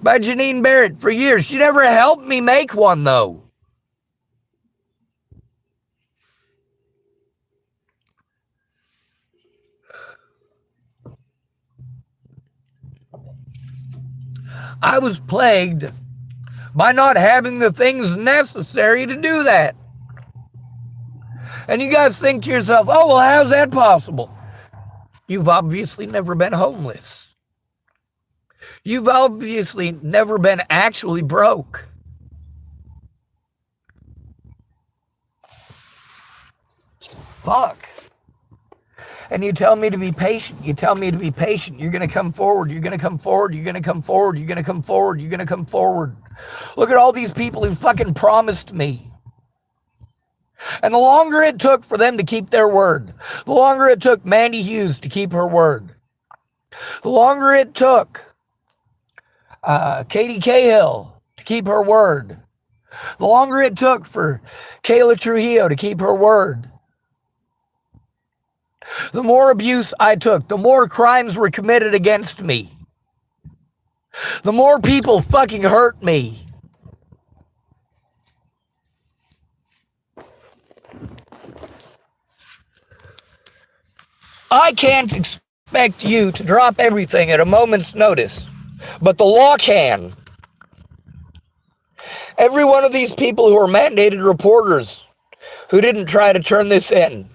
by Janine Barrett for years. She never helped me make one, though. I was plagued by not having the things necessary to do that. And you guys think to yourself, oh, well, how's that possible? You've obviously never been homeless. You've obviously never been actually broke. Fuck. And you tell me to be patient. You tell me to be patient. You're going to come forward. You're going to come forward. You're going to come forward. You're going to come forward. You're going to come forward. Look at all these people who fucking promised me. And the longer it took for them to keep their word, the longer it took Mandy Hughes to keep her word, the longer it took Katie Cahill to keep her word, the longer it took for Kayla Trujillo to keep her word, the more abuse I took, the more crimes were committed against me, the more people fucking hurt me. I can't expect you to drop everything at a moment's notice, but the law can. Every one of these people who are mandated reporters who didn't try to turn this in,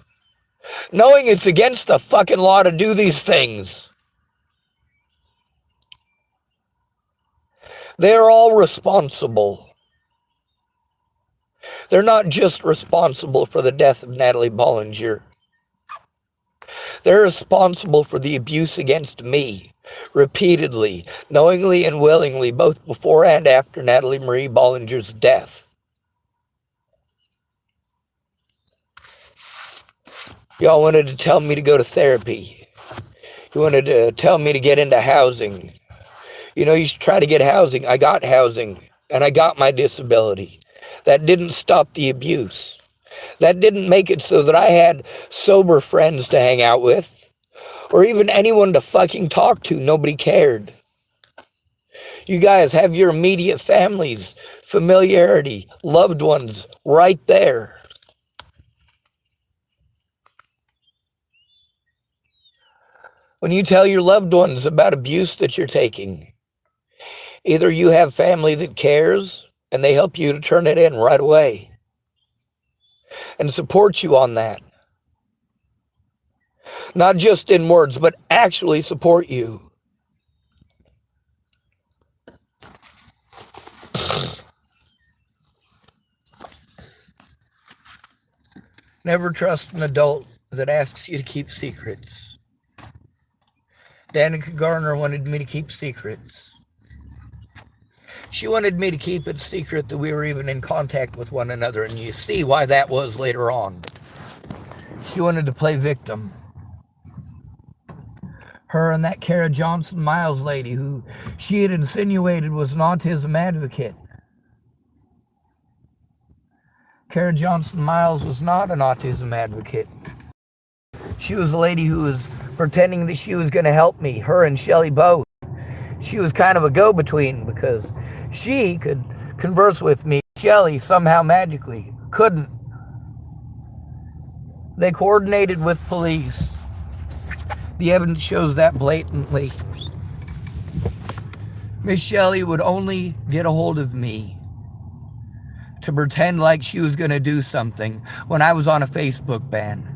knowing it's against the fucking law to do these things, they're all responsible. They're not just responsible for the death of Natalie Bollinger. They're responsible for the abuse against me, repeatedly, knowingly and willingly, both before and after Natalie Marie Bollinger's death. Y'all wanted to tell me to go to therapy. You wanted to tell me to get into housing. You know, you should try to get housing. I got housing, and I got my disability. That didn't stop the abuse. That didn't make it so that I had sober friends to hang out with, or even anyone to fucking talk to. Nobody cared. You guys have your immediate families, familiarity, loved ones right there. When you tell your loved ones about abuse that you're taking, either you have family that cares and they help you to turn it in right away and support you on that. Not just in words, but actually support you. Never trust an adult that asks you to keep secrets. Danica Garner wanted me to keep secrets. She wanted me to keep it secret that we were even in contact with one another, and you see why that was later on. She wanted to play victim. Her and that Kara Johnson Miles lady, who she had insinuated was an autism advocate. Kara Johnson Miles was not an autism advocate. She was a lady who was pretending that she was going to help me, her and Shelly both. She was kind of a go-between because she could converse with me. Shelly somehow magically couldn't. They coordinated with police. The evidence shows that blatantly. Miss Shelly would only get a hold of me to pretend like she was going to do something when I was on a Facebook ban.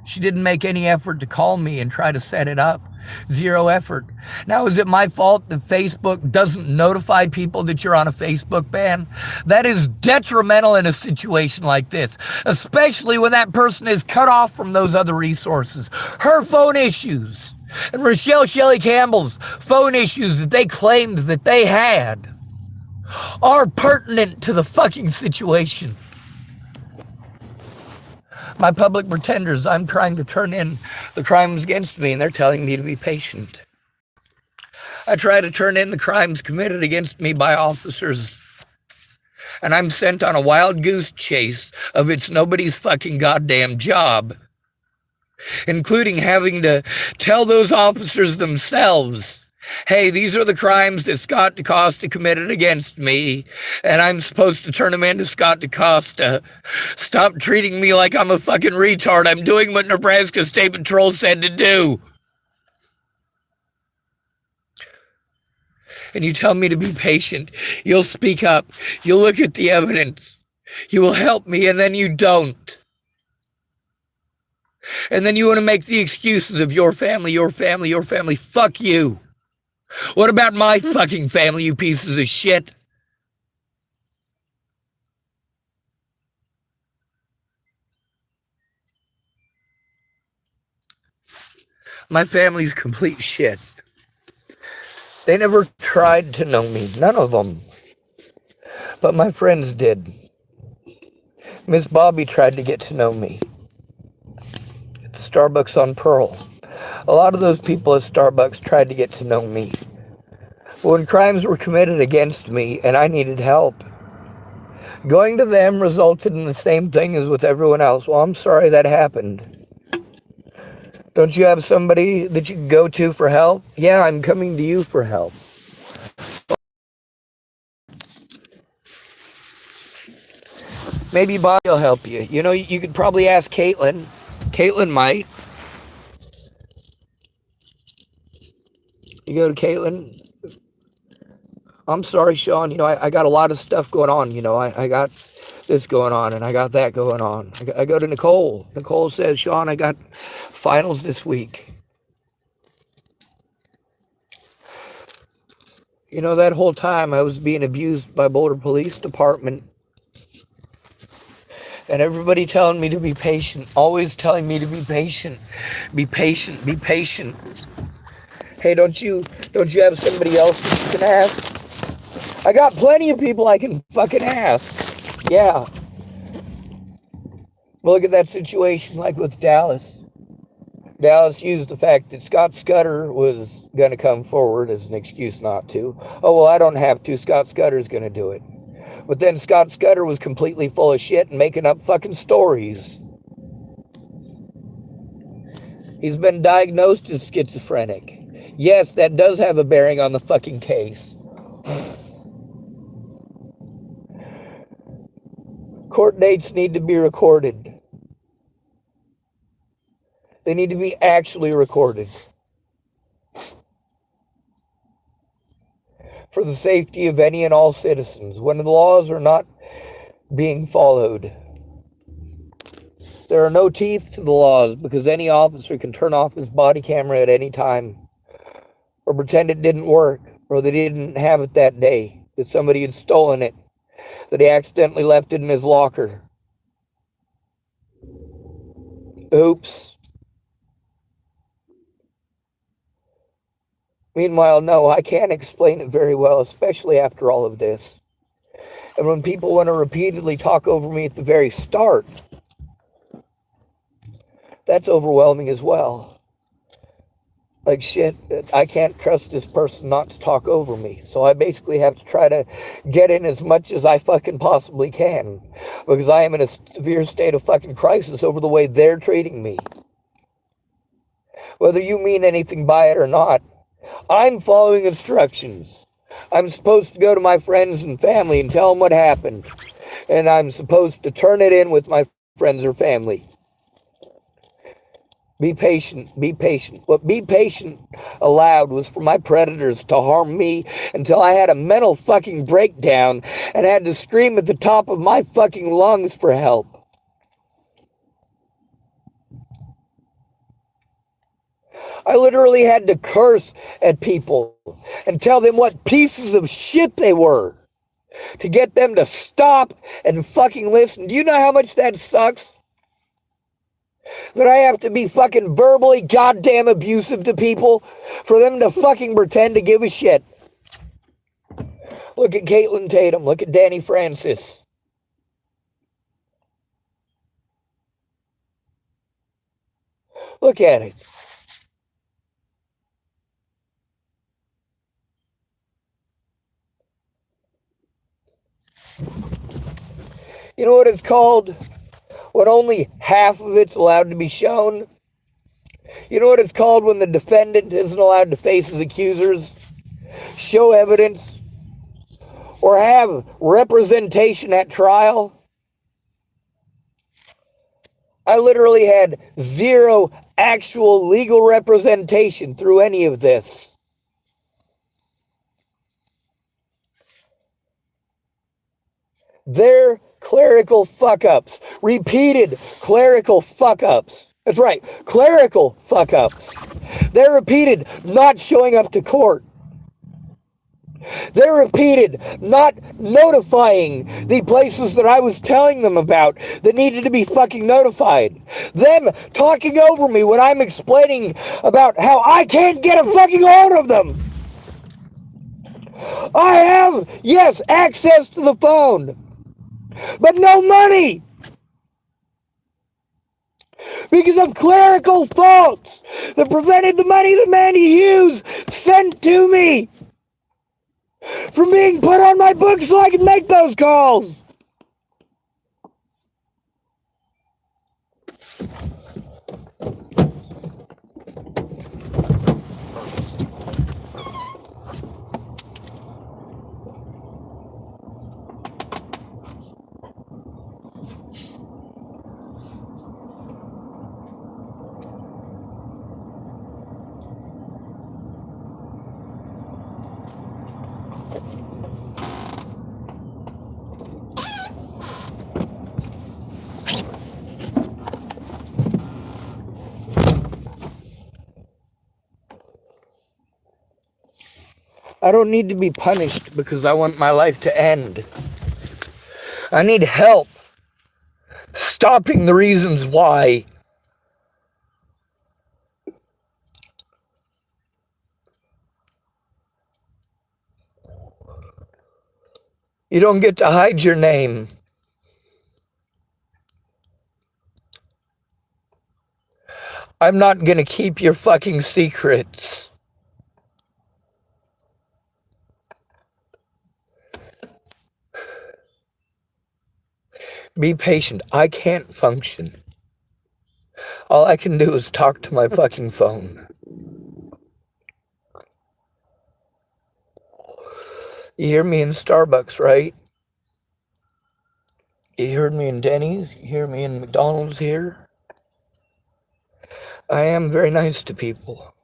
She didn't make any effort to call me and try to set it up. Zero effort. Now, is it my fault that Facebook doesn't notify people that you're on a Facebook ban? That is detrimental in a situation like this, especially when that person is cut off from those other resources. Her phone issues and Rochelle Shelley Campbell's phone issues that they claimed that they had are pertinent to the fucking situation. My public pretenders, I'm trying to turn in the crimes against me, and they're telling me to be patient. I try to turn in the crimes committed against me by officers, and I'm sent on a wild goose chase of it's nobody's fucking goddamn job, including having to tell those officers themselves, hey, these are the crimes that Scott DaCosta committed against me, and I'm supposed to turn them into Scott DaCosta. Stop treating me like I'm a fucking retard. I'm doing what Nebraska State Patrol said to do. And you tell me to be patient. You'll speak up. You'll look at the evidence. You will help me, and then you don't. And then you want to make the excuses of your family, your family, your family. Fuck you. What about my fucking family, you pieces of shit? My family's complete shit. They never tried to know me, none of them. But my friends did. Miss Bobby tried to get to know me at the Starbucks on Pearl. A lot of those people at Starbucks tried to get to know me. But when crimes were committed against me and I needed help, going to them resulted in the same thing as with everyone else. Well, I'm sorry that happened. Don't you have somebody that you can go to for help? Yeah, I'm coming to you for help. Maybe Bobby will help you. You know, you could probably ask Caitlin. Caitlin might. You go to Caitlin. I'm sorry, Sean. You know, I got a lot of stuff going on. You know, I got this going on and I got that going on. I go to Nicole. Nicole says, Sean, I got finals this week. You know, that whole time I was being abused by Boulder Police Department. And everybody telling me to be patient, always telling me to be patient, be patient, be patient. Hey, don't you have somebody else that you can ask? I got plenty of people I can fucking ask. Yeah. Well, look at that situation like with Dallas. Dallas used the fact that Scott Scudder was going to come forward as an excuse not to. Oh, well, I don't have to. Scott Scudder's going to do it. But then Scott Scudder was completely full of shit and making up fucking stories. He's been diagnosed as schizophrenic. Yes, that does have a bearing on the fucking case. Court dates need to be recorded. They need to be actually recorded. For the safety of any and all citizens, when the laws are not being followed. There are no teeth to the laws because any officer can turn off his body camera at any time or pretend it didn't work or they didn't have it that day, that somebody had stolen it, that he accidentally left it in his locker. Oops. Meanwhile, no, I can't explain it very well, especially after all of this. And when people want to repeatedly talk over me at the very start, that's overwhelming as well. Like, shit, I can't trust this person not to talk over me. So I basically have to try to get in as much as I fucking possibly can. Because I am in a severe state of fucking crisis over the way they're treating me. Whether you mean anything by it or not, I'm following instructions. I'm supposed to go to my friends and family and tell them what happened. And I'm supposed to turn it in with my friends or family. Be patient, be patient. What be patient allowed was for my predators to harm me until I had a mental fucking breakdown and had to scream at the top of my fucking lungs for help. I literally had to curse at people and tell them what pieces of shit they were to get them to stop and fucking listen. Do you know how much that sucks? That I have to be fucking verbally goddamn abusive to people for them to fucking pretend to give a shit. Look at Caitlin Tatum. Look at Danny Francis. Look at it. You know what it's called? When only half of it's allowed to be shown? You know what it's called when the defendant isn't allowed to face his accusers, show evidence, or have representation at trial? I literally had zero actual legal representation through any of this. They're clerical fuck-ups. Repeated clerical fuck-ups. That's right, clerical fuck-ups. They're repeated not showing up to court. They're repeated not notifying the places that I was telling them about that needed to be fucking notified. Them talking over me when I'm explaining about how I can't get a fucking hold of them. I have, yes, access to the phone. But no money because of clerical faults that prevented the money that Mandy Hughes sent to me from being put on my book so I could make those calls. I don't need to be punished because I want my life to end. I need help stopping the reasons why. You don't get to hide your name. I'm not gonna keep your fucking secrets. Be patient. I can't function. All I can do is talk to my fucking phone. You hear me in Starbucks, right? You heard me in Denny's. You hear me in McDonald's here. I am very nice to people.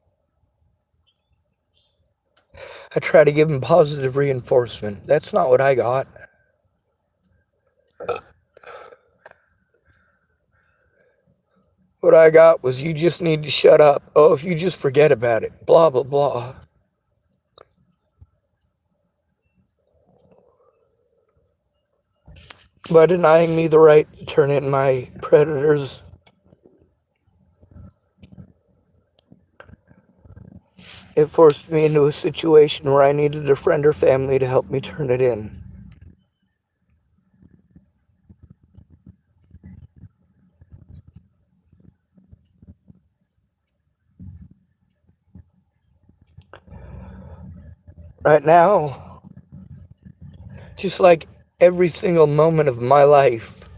I try to give them positive reinforcement. That's not what I got. What I got was, you just need to shut up. Oh, if you just forget about it. Blah, blah, blah. By denying me the right to turn in my predators, it forced me into a situation where I needed a friend or family to help me turn it in. Right now, just like every single moment of my life,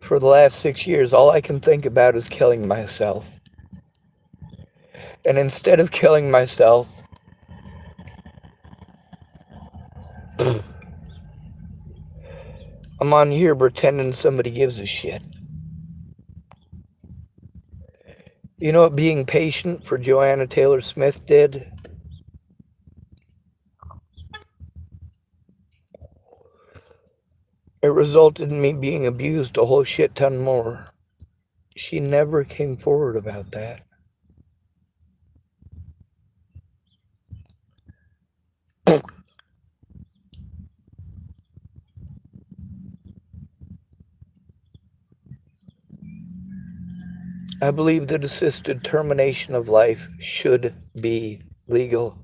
for the last 6 years, all I can think about is killing myself. And instead of killing myself, I'm on here pretending somebody gives a shit. You know what being patient for Joanna Taylor Smith did? It resulted in me being abused a whole shit ton more. She never came forward about that. I believe that assisted termination of life should be legal.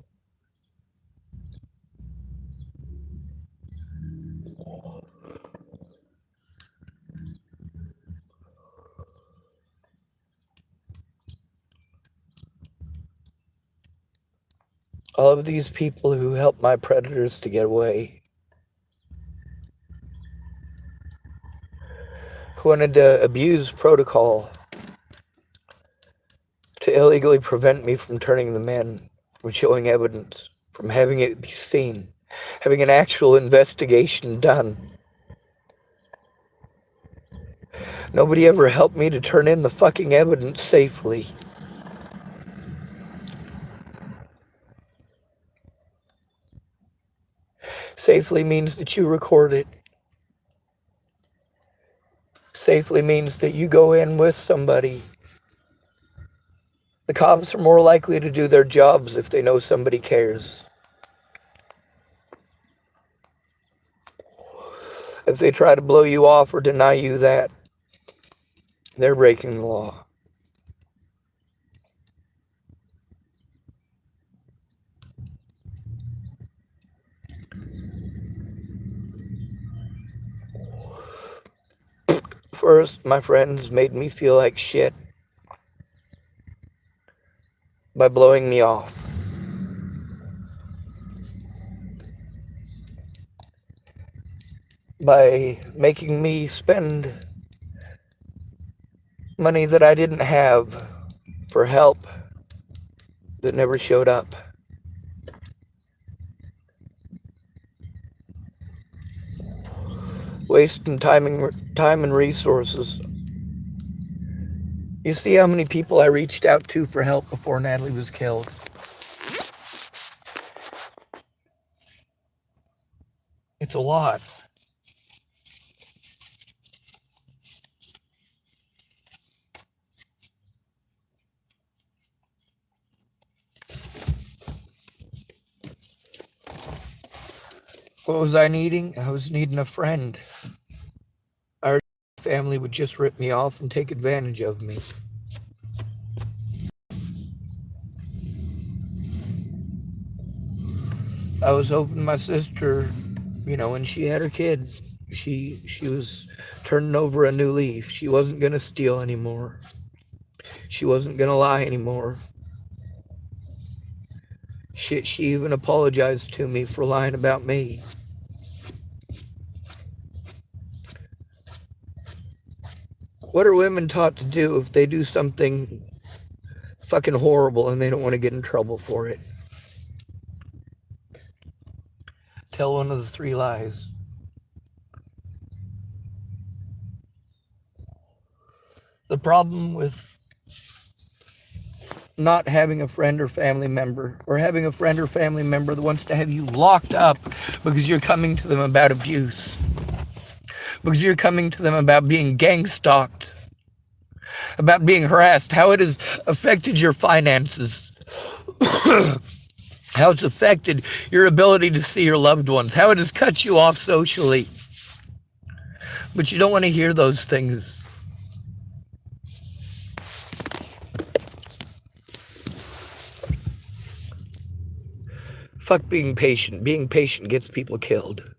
All of these people who helped my predators to get away, who wanted to abuse protocol to illegally prevent me from turning them in, from showing evidence, from having it be seen, having an actual investigation done. Nobody ever helped me to turn in the fucking evidence safely. Safely means that you record it. Safely means that you go in with somebody. The cops are more likely to do their jobs if they know somebody cares. If they try to blow you off or deny you that, they're breaking the law. First, my friends made me feel like shit by blowing me off. By making me spend money that I didn't have for help that never showed up. Wasting time and resources. You see how many people I reached out to for help before Natalie was killed? It's a lot. What was I needing? I was needing a friend. Our family would just rip me off and take advantage of me. I was hoping my sister, when she had her kid, she was turning over a new leaf. She wasn't going to steal anymore. She wasn't going to lie anymore. Shit, she even apologized to me for lying about me. What are women taught to do if they do something fucking horrible and they don't want to get in trouble for it? Tell one of the three lies. The problem with not having a friend or family member, or having a friend or family member that wants to have you locked up because you're coming to them about abuse, because you're coming to them about being gang stalked, about being harassed, how it has affected your finances, how it's affected your ability to see your loved ones, how it has cut you off socially. But you don't want to hear those things. Fuck being patient. Being patient gets people killed.